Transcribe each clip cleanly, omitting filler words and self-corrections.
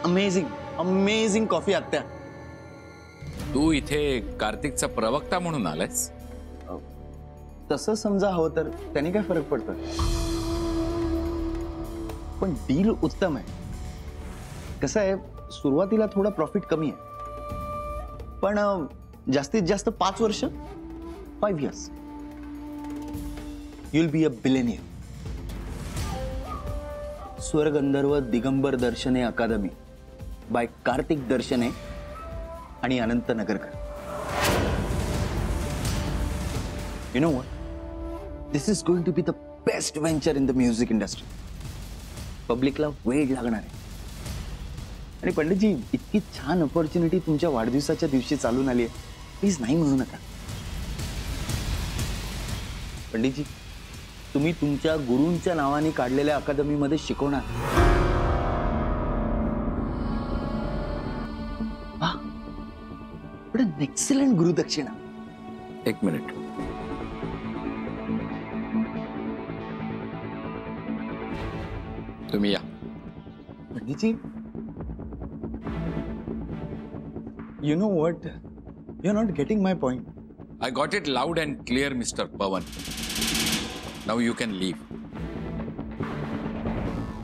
Amazing amazing coffee आत्या. तू इथे कार्तिकचा प्रवक्ता म्हणून आलायस? तसं समजा हवं तर त्याने काय फरक पडतो, पण डील उत्तम आहे. कसं आहे, सुरुवातीला थोडा प्रॉफिट कमी आहे, पण जास्तीत जास्त 5 वर्ष 5 years you'll be a billionaire. स्वर्गंधर्व Digambar दर्शने अकादमी बाय कार्तिक दर्शने आणि अनंत Nagarkar. You know what? This is going to be the best venture in the music industry. पब्लिकला वेळ लागणार आहे. आणि पंडितजी, इतकी छान अपॉर्च्युनिटी तुमच्या वाढदिवसाच्या दिवशी चालून आली आहे, प्लीज नाही म्हणू नका. पंडितजी, तुम्ही तुमच्या गुरूंच्या नावाने काढलेल्या अकादमीमध्ये शिकवणार. व्हॉट अन एक्सलंट गुरुदक्षिणा. एक मिनिट. तुम्ही या. पंडितजी, you know what? You're not getting my point. I got it loud and clear, Mr. Pawan. Now you can leave.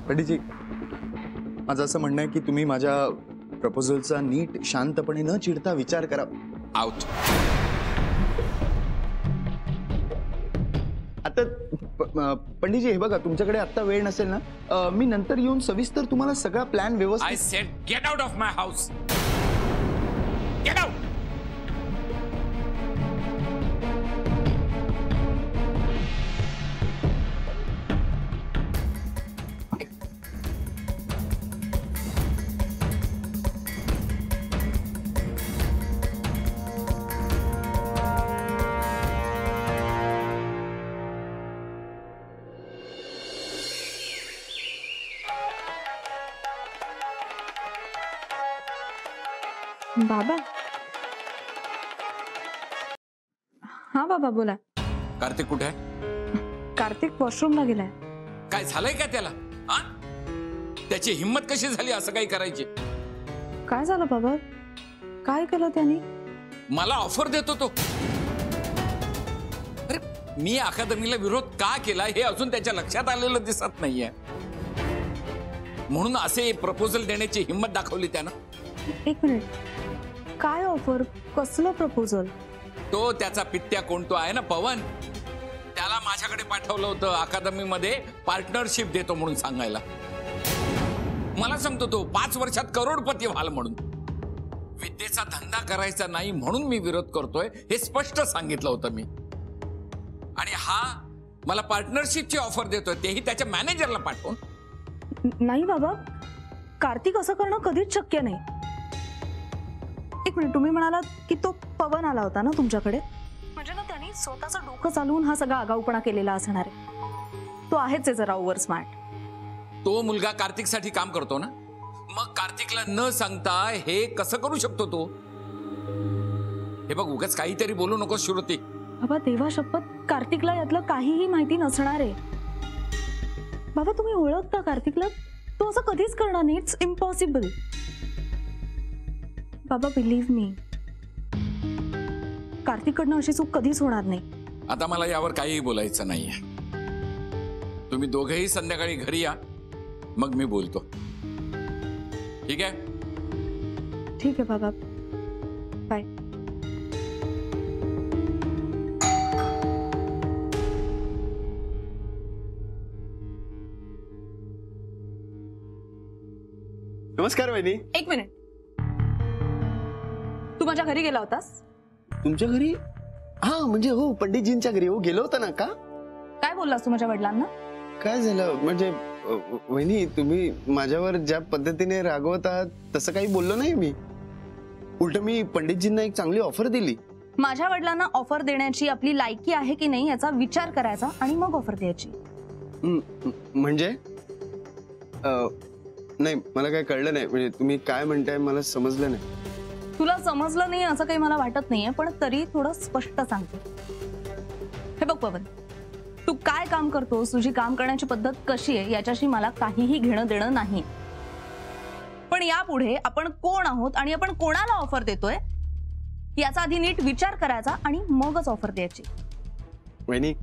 पंडितजी, माझं असं म्हणणं आहे की तुम्ही माझ्या प्रपोजलचा नीट शांतपणे न चिडता विचार करा. Out. आता पंडितजी, हे बघा, तुमच्याकडे आता वेळ नसेल ना, मी नंतर येऊन सविस्तर तुम्हाला सगळा प्लॅन व्यवस्थित. I said get out of my house. Get out. बाबा. हा बाबा, बोला. कार्तिक कुठे आहे? कार्तिक वॉशरूमला गेलाय. काय झालंय का त्याला? हा? त्याची हिम्मत कशी झाली असं काही करायची? काय झालं बाबा? काय केलं त्यांनी? मला ऑफर देतो तो. अरे, मी अकादमीला विरोध का केला हे अजून त्याच्या लक्षात आलेलं दिसत नाहीये. म्हणून असे प्रपोजल देण्याची हिम्मत दाखवली त्यानं. एक मिनिट, काय ऑफर? कसलं प्रपोजल? तो त्याचा पित्या कोणतो आहे ना, पवन, त्याला माझ्याकडे पाठवलं होतं अकादमीमध्ये पार्टनरशिप देतो म्हणून सांगायला. मला सांगतो तो 5 वर्षात करोडपती व्हाल म्हणून. विद्येचा धंदा करायचा नाही म्हणून मी विरोध करतोय हे स्पष्ट सांगितलं होतं मी. आणि हा मला पार्टनरशिपची ऑफर देतोय, तेही त्याच्या मॅनेजरला पाठवून. नाही बाबा, कार्तिक असं करणं कधीच शक्य नाही. एक मिनिट, तुम्ही म्हणालात की तो पवन आला होता ना तुमच्याकडे, म्हणजे ना त्यांनी स्वतःचं डोकं चालवून हा सगळा आगाऊपणा केलेला असणार आहे. तो आहेच जरा ओव्हर स्मार्ट. तो मुलगा कार्तिकसाठी काम करतो ना, मग कार्तिकला न सांगता हे कसं करू शकतो तो? हे बघ, उगाच काहीतरी बोलू नको श्रुती. बाबा, देवा शपथ, कार्तिकला यातलं काहीही माहिती नसणार आहे. बाबा, तुम्ही ओळखता कार्तिकला? तो असं कधीच करणार नाही. It's impossible. बाबा, बिलीव्ह मी, कार्तिककडनं अशी चूक कधीच होणार नाही. आता मला यावर काहीही बोलायचं नाहीये. तुम्ही दोघेही संध्याकाळी घरी या, मग मी बोलतो. ठीक आहे? ठीक आहे बाबा, बाय. नमस्कार वहिनी. एक मिनिट, तू माझ्या घरी गेला होतास? तुमच्या घरी? हा, म्हणजे हो, पंडितजींच्या घरी हो गेलो होता ना. का? काय बोललास तू माझ्या वडिलांना? काय झालं म्हणजे वहिनी, तुम्ही माझ्यावर ज्या पद्धतीने रागवत आहात तसं काही बोललो नाही मी. उलट मी पंडितजींना एक चांगली ऑफर दिली. माझ्या वडिलांना ऑफर देण्याची आपली लायकी आहे की नाही याचा विचार करायचा आणि मग ऑफर द्यायची. म्हणजे नाही, मला काय कळलं नाही. म्हणजे तुम्ही काय म्हणताय मला समजलं नाही. तुला समजलं नाही असं काही मला वाटत नाहीये, पण तरी थोडं स्पष्ट सांगते. हे बघ पवन, तू काय काम करतोस, तुझी काम करण्याची पद्धत कशी आहे याच्याशी मला काहीही घेणं देणं नाही. पण यापुढे आपण कोण आहोत आणि आपण कोणाला ऑफर देतोय याचा आधी नीट विचार करायचा आणि मगच ऑफर द्यायची. वहिनी,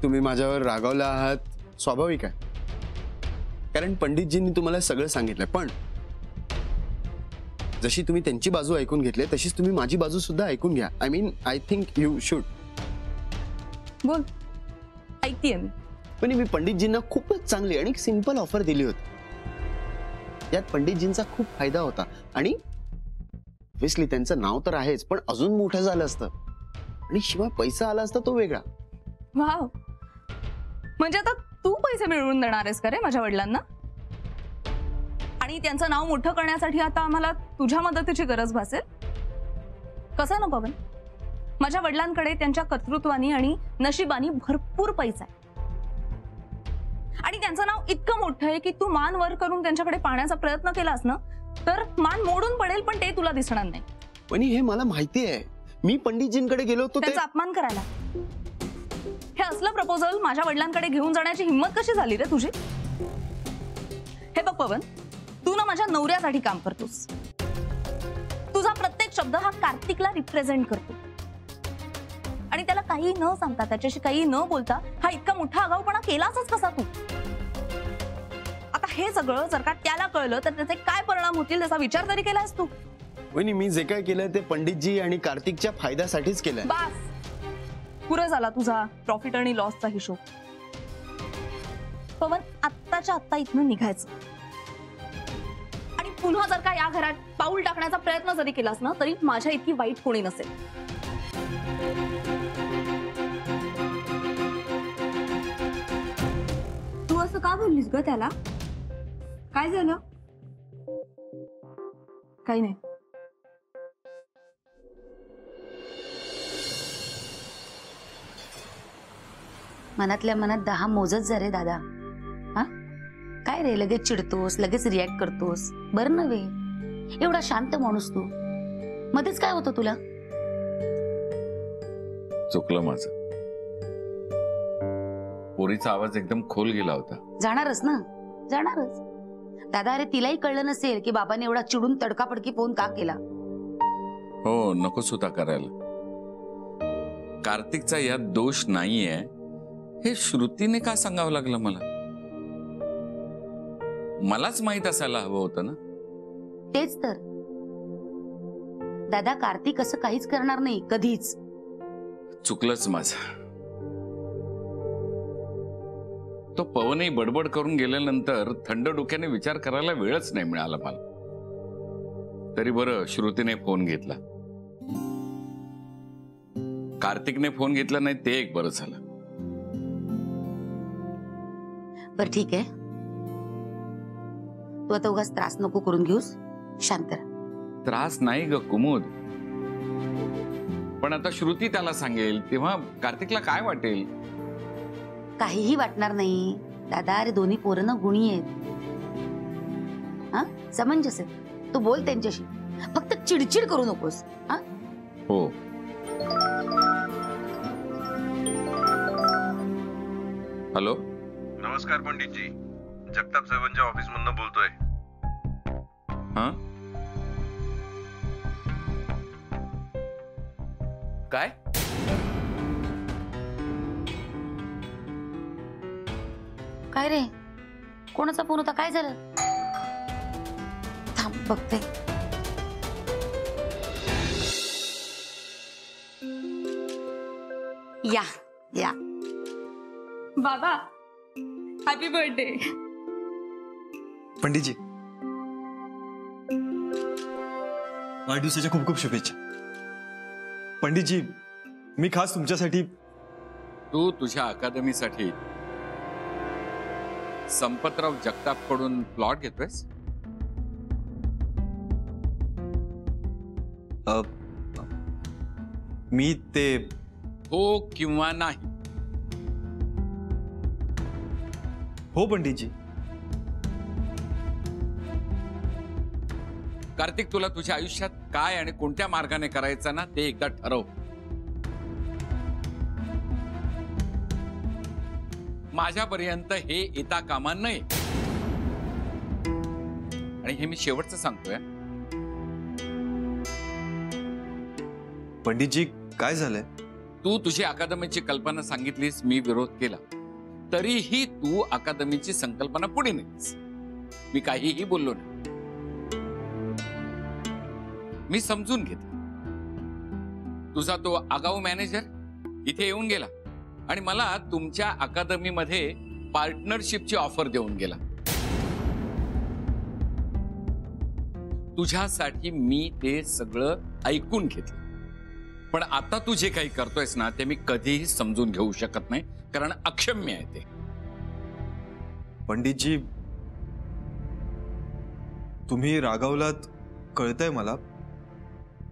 तुम्ही माझ्यावर रागावला आहात स्वाभाविक आहे, कारण पंडितजींनी तुम्हाला सगळं सांगितलंय. पण जशी तुम्ही त्यांची बाजू ऐकून घेतली तशीच तुम्ही माझी बाजू सुद्धा ऐकून घ्या. I think you should. बोल, ऐकतीये मी. पण मी पंडितजींना खूपच चांगली आणि सिंपल ऑफर दिली होती. यात पंडितजींचा खूप फायदा होता आणि ऑब्व्हियसली त्यांचं नाव तर आहेच, पण अजून मोठं झालं असतं आणि शिवाय पैसा आला असता तो वेगळा. वाव, म्हणजे आता तू पैसे मिळवून देणार आहेस का रे माझ्या वडिलांना? आणि त्यांचं नाव मोठं करण्यासाठी आता आम्हाला तुझ्या मदतीची गरज भासेल? कसं ना पवन, माझ्या वडिलांकडे त्यांच्या कर्तृत्वानी आणि नशिबानी भरपूर पैसा आहे आणि त्यांचं नाव इतकं मोठं आहे की तू मान वर करून त्यांच्याकडे पाहण्याचा प्रयत्न केलास ना तर मान मोडून पडेल, पण ते तुला दिसणार नाही. पण हे मला माहिती आहे. मी पंडितजींकडे गेलो होतो त्यांचा अपमान करायला. हे असलं प्रपोजल माझ्या वडिलांकडे घेऊन जाण्याची हिंमत कशी झाली रे तुझी? हे बघ पवन, तू ना माझ्या नवऱ्यासाठी काम करतोस. तुझा प्रत्येक शब्द हा कार्तिकला रिप्रेझेंट करतो आणि त्याला काही न सांगता, त्याच्याशी काही न बोलता हा इतका मोठा आगाऊपणा केलासच कसा तू? आता हे सगळं जर का त्याला कळलं तर त्याचे काय परिणाम होतील त्याचा विचार तरी केलास तू? वहिनी, मी जे काय केलंय ते पंडितजी आणि कार्तिकच्या फायद्यासाठीच केलंय. बस, पुरा झाला तुझा प्रॉफिट आणि लॉसचा हिशोब. पवन, आत्ताच्या आत्ता इथनं निघायचं आणि पुन्हा जर का या घरात पाऊल टाकण्याचा प्रयत्न जरी केलास ना तरी माझ्या इतकी वाईट कोणी नसेल. तू असं का बोललीस ग त्याला? काय झालं? काही नाही. मनातल्या मनात 10 मोजत जा रे दादा. हा, काय रे लगेच चिडतोस, लगेच रिॲक्ट करतोस? बरं नव्हे, एवढा शांत माणूस तू, मध्येच काय होतं तुला? चुकलं माझं. पोरीचा आवाज एकदम खोल गेला होता. जाणारच ना, जाणारच. दादा, अरे तिलाही कळलं नसेल की बाबाने एवढा चिडून तडकाफडकी फोन का केला. हो, नकोच होता करायला. कार्तिकचा यात दोष नाहीये हे श्रुतीने का सांगावं लागलं मला? मलाच माहित असायला हवं होतं ना. तेच तर दादा, कार्तिक असं काहीच करणार नाही कधीच. चुकलंच माझं. तो पवनही बडबड करून गेल्यानंतर थंड डोक्याने विचार करायला वेळच नाही मिळाला मला. तरी बरं श्रुतीने फोन घेतला. कार्तिकने फोन घेतला नाही ते एक बरं झालं. बरं ठीक आहे, तू आता उगाच त्रास नको करून घेऊस, शांत राहा. त्रास नाही ग कुमुद, पण आता श्रुती त्याला सांगेल तेव्हा कार्तिकला काय वाटेल? काहीही वाटणार नाही दादा. अरे दोन्ही पोरं ना गुणी आहेत. हा, समंजस आहे. तू बोल त्यांच्याशी, फक्त चिडचिड करू नकोस. हा, हो. हॅलो, नमस्कार पंडितजी, जगताप साहेबांच्या ऑफिस मधनं बोलतोय. हा, काय? काय रे, कोणाचा फोन होता? काय झालं? थांब बघते. या या बाबा, हॅपी बर्थडे. पंडितजी, वाढदिवसाच्या खूप खूप शुभेच्छा. पंडितजी, मी खास तुमच्यासाठी. तू तुझ्या अकादमीसाठी संपतराव जगताप कडून प्लॉट घेतोयस? मी ते हो किंवा नाही? हो पंडितजी. कार्तिक, तुला तुझ्या आयुष्यात काय आणि कोणत्या मार्गाने करायचं ना ते एकदा ठरव. माझ्यापर्यंत हे येता कामा नये. आणि हे मी शेवटचं सांगतोय. पंडितजी काय झालंय? तू तुझी अकादमीची कल्पना सांगितलीस, मी विरोध केला, तरीही तू अकादमीची संकल्पना पुढे नेलीस. मी काहीही बोललो नाही. मी समजून घेतलं. तुझा तो आगाऊ मॅनेजर इथे येऊन गेला आणि मला तुमच्या अकादमीमध्ये पार्टनरशिपची ऑफर देऊन गेला. तुझ्यासाठी मी ते सगळं ऐकून घेतलं. पण आता तू जे काही करतोयस ना, ते मी कधीही समजून घेऊ शकत नाही, कारण अक्षम्य आहे ते. पंडितजी तुम्ही रागावलात कळतंय मला,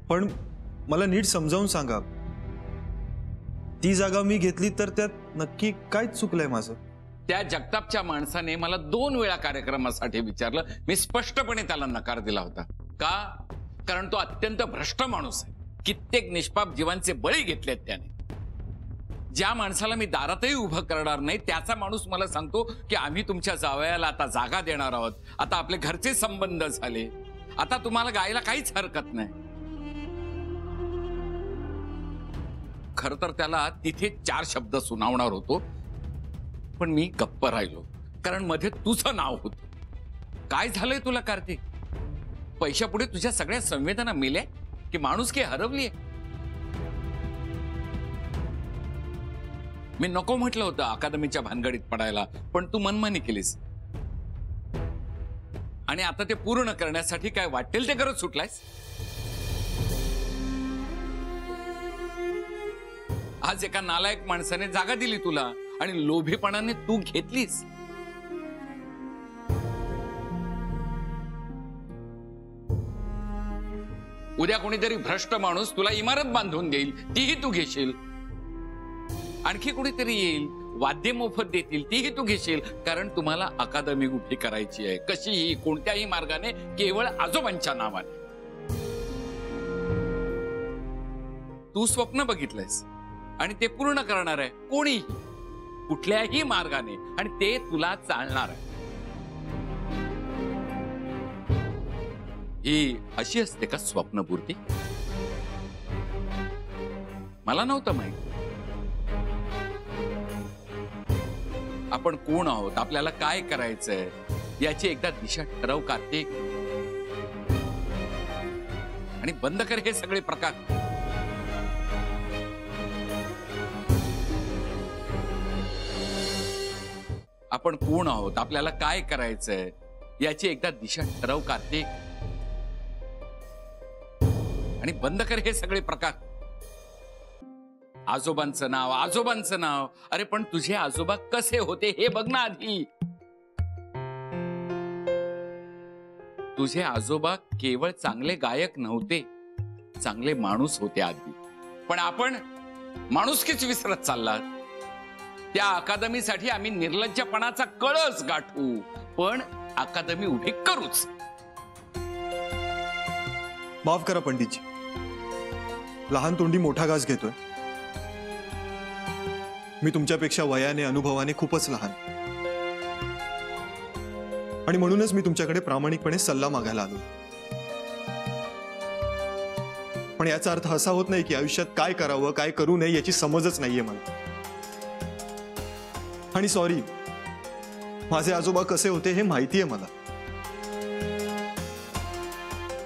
पण मला नीट समजावून सांगा, ती जागा मी घेतली तर त्यात नक्की काय चुकलंय माझं? त्या जगतापच्या माणसाने मला 2 वेळा कार्यक्रमासाठी विचारलं. मी स्पष्टपणे त्याला नकार दिला होता. का? कारण तो अत्यंत भ्रष्ट माणूस आहे. कित्येक निष्पाप जीवांचे बळी घेतलेत त्याने. ज्या माणसाला मी दारातही उभं करणार नाही, त्याचा माणूस मला सांगतो की आम्ही तुमच्या जावयाला आता जागा देणार आहोत, आता आपले घरचे संबंध झाले, आता तुम्हाला गायला काहीच हरकत नाही. खर तर त्याला तिथे 4 शब्द सुनावणार होतो, पण मी गप्प राहिलो, कारण मध्ये तुझं नाव होतं. काय झालंय तुला कार्तिक? पैशापुढे तुझ्या सगळ्या संवेदना मेल्या की माणुसकी हरवलीये? मी नको म्हटलं होतं अकादमीच्या भानगडीत पडायला, पण तू मनमानी केलीस. आणि आता ते पूर्ण करण्यासाठी काय वाटेल ते करत सुटलायस. आज एका नालायक माणसाने जागा दिली तुला आणि लोभीपणाने तू घेतलीस. उद्या कोणीतरी भ्रष्ट माणूस तुला इमारत बांधून देईल, तीही तू घेशील. आणखी कोणीतरी येईल, वाद्य मोफत देतील, तीही तू घेशील, कारण तुम्हाला अकादमी उभी करायची आहे, कशीही कोणत्याही मार्गाने, केवळ आजोबांच्या नावाने. तू स्वप्न बघितलंयस आणि ते पूर्ण करणार आहे कोणीही, कुठल्याही मार्गाने, आणि ते तुला चालणार आहे. ही अशी असते का स्वप्नपूर्ती? मला नव्हतं माहित. आपण कोण आहोत, आपल्याला काय करायचंय याची एकदा दिशा ठरव कार्तिक, आणि बंद कर हे सगळे प्रकार. आपण कोण आहोत, आपल्याला काय करायचंय याची एकदा दिशा ठरव कार्तिक, आणि बंद कर हे सगळे प्रकार. आजोबांचं नाव, आजोबांचं नाव. अरे पण तुझे आजोबा कसे होते हे बघ ना आधी. तुझे आजोबा केवळ चांगले गायक नव्हते, चांगले माणूस होते आधी. पण आपण माणुसकीच विसरत चाललात. त्या अकादमीसाठी आम्ही निर्लज्जपणाचा कळस गाठू, पण अकादमी उभी करूच. माफ करा पंडितजी, लहान तोंडी मोठा घास घेतोय. मी तुमच्यापेक्षा वयाने, अनुभवाने खूपच लहान, आणि म्हणूनच मी तुमच्याकडे प्रामाणिकपणे सल्ला मागायला आलो. पण याचा अर्थ असा होत नाही की आयुष्यात काय करावं, काय करू नये याची समजच नाहीये मला. आणि सॉरी, माझे आजोबा कसे होते हे माहितीये मला,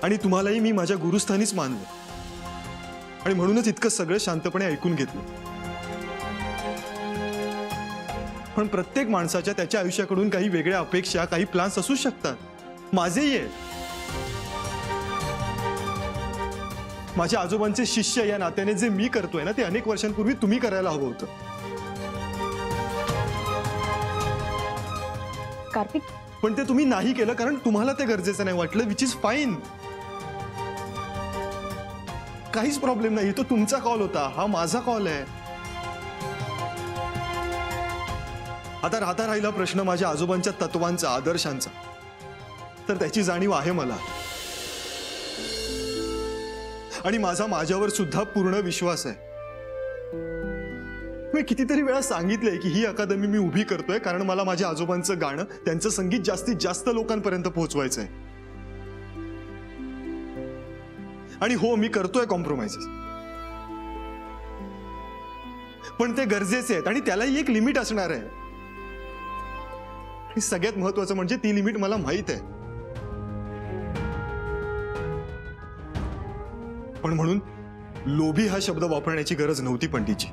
आणि तुम्हालाही मी माझ्या गुरुस्थानीच मानलं, आणि म्हणूनच इतकं सगळं शांतपणे ऐकून घेतलं. पण प्रत्येक माणसाच्या त्याच्या आयुष्याकडून काही वेगळ्या अपेक्षा, काही प्लॅन्स असू शकतात. माझेही आहे. माझ्या आजोबांचे शिष्य या नात्याने जे मी करतोय ना, ते अनेक वर्षांपूर्वी तुम्ही करायला हवं होतं. कार्तिक, पण ते तुम्ही नाही केलं, कारण तुम्हाला ते गरजेचं नाही वाटलं, विच इज फाईन. काहीच प्रॉब्लेम नाही. तो तुमचा कॉल होता, हा माझा कॉल आहे. आता राहता राहिला प्रश्न माझ्या आजोबांच्या तत्वांचा, आदर्शांचा, तर त्याची जाणीव आहे मला, आणि माझा माझ्यावर सुद्धा पूर्ण विश्वास आहे. मी कितीतरी वेळा सांगितलंय की ही अकादमी मी उभी करतोय कारण मला माझ्या आजोबांचं गाणं, त्यांचं संगीत जास्तीत जास्त लोकांपर्यंत पोहोचवायचंय. आणि हो, मी करतोय कॉम्प्रोमाइजेस, पण ते गरजेचे आहेत आणि त्यालाही एक लिमिट असणार आहे. आणि सगळ्यात महत्वाचं म्हणजे ती लिमिट मला माहित आहे. पण म्हणून लोभी हा शब्द वापरण्याची गरज नव्हती पंडितजी.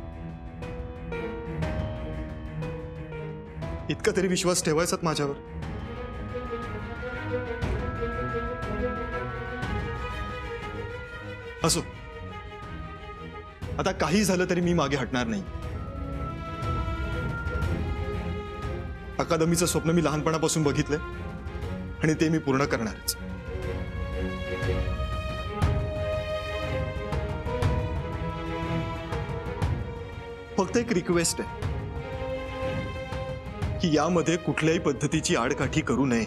इतका तरी विश्वास ठेवायचात माझ्यावर. असो, आता काही झालं तरी मी मागे हटणार नाही. अकादमीचं स्वप्न मी लहानपणापासून बघितलंय आणि ते मी पूर्ण करणारच. फक्त एक रिक्वेस्ट आहे की यामध्ये कुठल्याही पद्धतीची आडकाठी करू नये.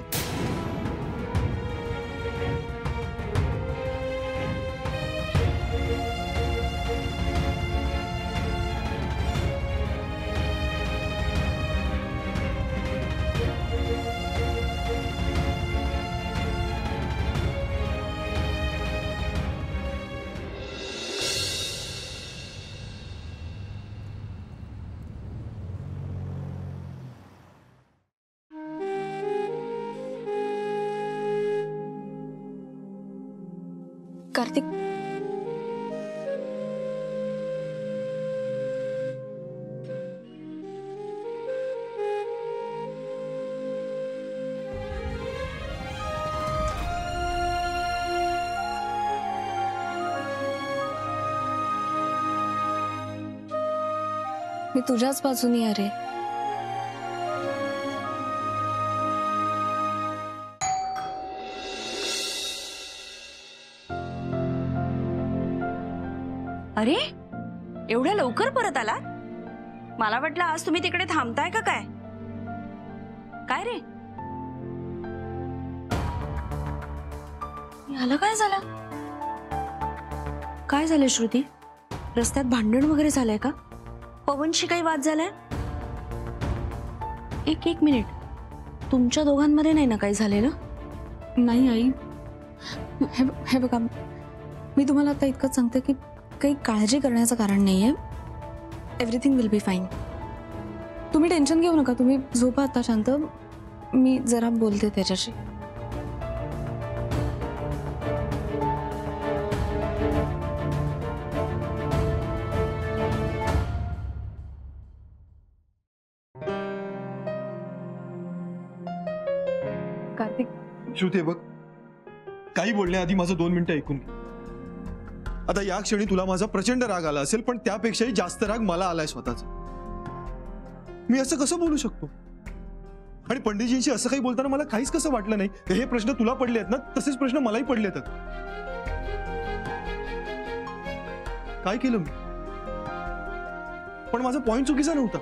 कार्तिक, मी तुझ्याच बाजूनी आहे रे. अरे, एवढ्या लवकर परत आला? मला वाटलं आज तुम्ही तिकडे थांबताय का काय? काय रे, याला काय झालं? काय झालं श्रुती? रस्त्यात भांडण वगैरे झालंय का? पवनशी काही वाद झालाय? एक मिनिट, तुमच्या दोघांमध्ये नाही ना काही झालेलं? नाही आई, हे बघा, मी तुम्हाला आता इतकंच सांगते की काही काळजी करण्याचं कारण नाहीये. Everything will be fine. तुम्ही टेन्शन घेऊ नका. तुम्ही झोपा आता शांत. मी जरा बोलते त्याच्याशी. कार्तिक, श्रुती, बघ, काही बोलण्याआधी माझं 2 मिनिटं ऐकून घे. आता या क्षणी तुला माझा प्रचंड राग आला असेल, पण त्यापेक्षाही जास्त राग मला आलाय स्वतःचा. मी असं कसं बोलू शकतो? आणि पंडितजींशी असं काही बोलताना मला काहीच कसं वाटलं नाही. हे प्रश्न तुला पडले आहेत ना, तसेच प्रश्न मलाही पडले आहेत. काय केलं मी? पण माझा पॉइंट चुकीचा नव्हता.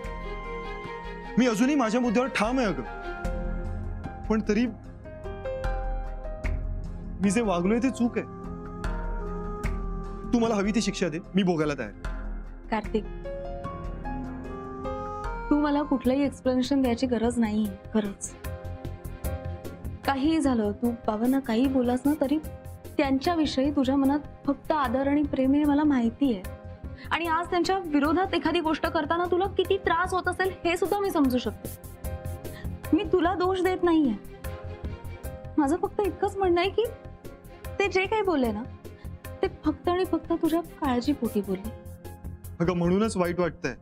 मी अजूनही माझ्या मुद्द्यावर ठाम आहे अगं, पण तरी मी जे वागलोय ते चूक आहे. तू मला हवी ती शिक्षा दे, मी भोगायला तयार. कार्तिक, तू मला कुठलंही एक्सप्लेनेशन द्यायची गरज नाही. खरंच काहीही झालं, तू बाबांना काही बोलास ना तरी त्यांच्याविषयी तुझ्या मनात फक्त आदर आणि प्रेम आहे, मला माहिती आहे. आणि आज त्यांच्या विरोधात एखादी गोष्ट करताना तुला किती त्रास होत असेल हे सुद्धा मी समजू शकते. मी तुला दोष देत नाहीये. माझं फक्त इतकंच म्हणणं आहे की ते जे काही बोलले ना, ते फक्त आणि फक्त तुझ्या काळजीपोटी बोलले. अगं, म्हणूनच वाईट वाटतंय.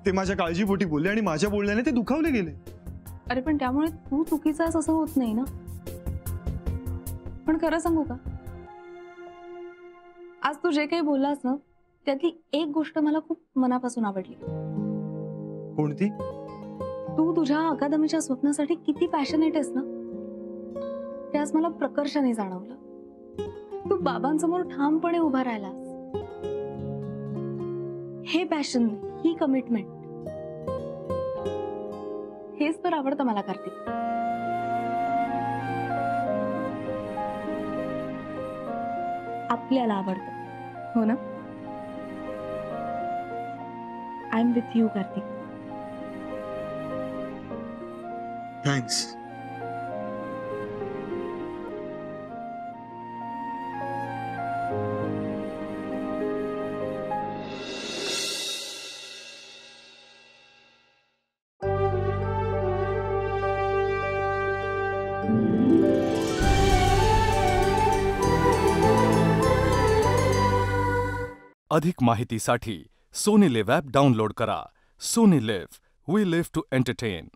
ते माझ्या काळजीपोटी बोलले आणि माझ्या बोलण्याने ते दुखावले गेले. अरे, पण त्यामुळे तू चुकीचा आहेस असं होत नाही ना. पण खरं सांगू का, आज तू जे काही बोललास ना, त्यातली एक गोष्ट मला खूप मनापासून आवडली. कोणती? तू तुझ्या अकादमीच्या स्वप्नासाठी किती पॅशनेट आहेस ना, ते आज मला प्रकर्षाने जाणवलं. तू बाबांसमोर ठामपणे उभा राहिलास. हे पॅशन, ही कमिटमेंट, हेच तर आवडतं मला कार्तिक. आपल्याला आवडतं, हो ना? I am with you Kartik. Thanks. अधिक माहितीसाठी सोनी लिव्ह ॲप डाउनलोड करा. Sony LIV, we live to entertain.